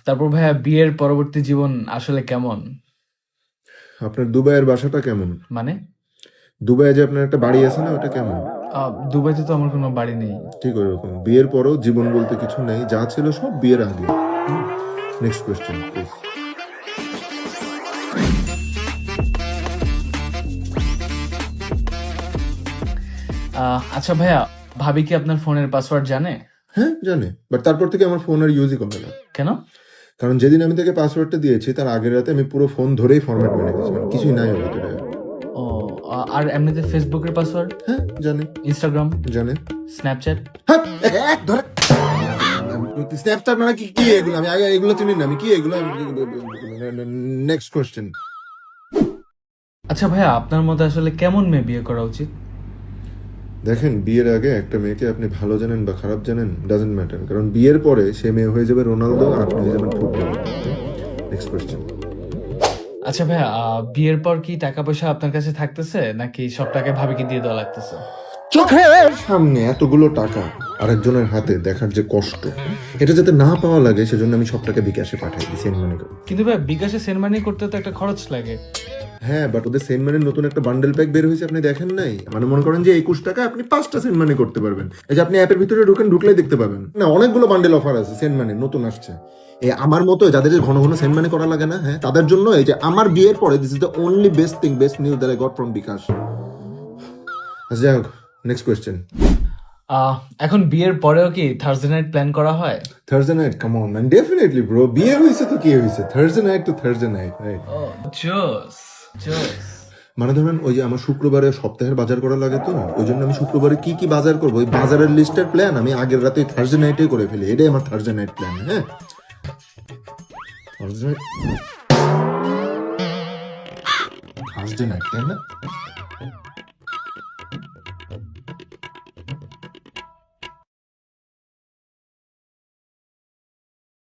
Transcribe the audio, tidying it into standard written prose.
তারপর ভাইয়া বিয়ের পরবর্তী জীবন আসলে কেমন? আপনার দুবাইয়ের বাসাটা কেমন? মানে? দুবাইয়ে যে আপনার একটা বাড়ি আছে না, ওটা কেমন? দুবাইতে তো আমার কোনো বাড়ি নেই। ঠিক ওইরকম বিয়ের পরও জীবন বলতে কিছু নেই, যা ছিল সব বিয়ের আগে। Next question please. আচ্ছা ভাইয়া, ভাবি কি আপনার ফোনের পাসওয়ার্ড জানে? হ্যাঁ জানে, বাট তারপর থেকে আমার ফোন আর ইউজই করে না। কেন? কারণ যেদিন আমি তাকে পাসওয়ার্ডটা দিয়েছি তার আগের রাতে আমি পুরো ফোন ধরেই ফরম্যাট মেরে দিয়েছি, মানে কিছুই নাই ওর ভিতরে। ও, আর এমনিতে ফেসবুকের পাসওয়ার্ড? হ্যাঁ জানে। ইনস্টাগ্রাম? জানে। স্ন্যাপচ্যাট? হ্যাঁ, এক ধরে স্ন্যাপচ্যাট মানে কি কি এগুলো? আমি আগে এগুলো চিনি না, আমি কি এগুলো? Next question. আচ্ছা ভাইয়া, আপনার মতে আসলে কেমন মেয়ে বিয়ে করা উচিত? দেখেন, বিয়ের আগে একটা মেয়েকে আপনি ভালো জানেন বা খারাপ জানেন ডাজেন্ট ম্যাটার, কারণ বিয়ের পরে সে মেয়ে হয়ে যাবে রোনালদো আর আপনি হয়ে যাবেন ফুটবল। Next question. আচ্ছা ভাইয়া, বিয়ের পর কি টাকা পয়সা আপনার কাছে থাকতেছে নাকি সব টাকা ভাবিকে দিয়ে দেওয়া লাগতেছে? চোখের সামনে এতগুলো টাকা আরেকজনের হাতে দেখার যে কষ্ট, এটা যাতে না পাওয়া লাগে সেজন্য আমি সব টাকা বিকাশে পাঠাই দিই, সেন্ড মানি করে। কিন্তু ভাই, বিকাশে সেন্ড মানি করতে তো একটা খরচ লাগে। হ্যাঁ, বাট ওদের সেন্ড মানির নতুন একটা বান্ডেল প্যাক বের হয়েছে, আপনি দেখেন নাই? মানে মনে করেন যে 21 টাকা আপনি 5টা সেন্ড মানি করতে পারবেন। এই যে আপনি অ্যাপের ভিতরে ঢুকলেই দেখতে পাবেন না, অনেকগুলো বান্ডেল অফার আছে সেন্ড মানি নতুন আসছে। এই আমার মতো যাদের ঘন ঘন সেন্ড মানি করা লাগে না, হ্যাঁ তাদের জন্য এই যে আমার বিয়ের পরে this is the only best thing, best news that I got from Bikash. আচ্ছা যাই হোক, নেক্সট কোয়েশ্চেন। এখন বিয়ের পরেও কি থার্সডে নাইট প্ল্যান করা হয়? Thursday night, come on man, definitely bro, বিয়ে হয়েছে তো কি হয়েছে, থার্সডে নাইট তো থার্সডে নাইট, রাইট? জোস, জোস। মানে ধরেন ওই যে আমার শুক্রবারে সপ্তাহের বাজার করা লাগে, তো ওই জন্য আমি শুক্রবারে কি কি বাজার করবো ওই বাজারের লিস্টের প্ল্যান আমি আগের রাতে থার্সডে নাইটে করে ফেলি, এটাই আমার থার্সডে নাইট প্ল্যান। হ্যাঁ, থার্সডে নাইট, তাই না?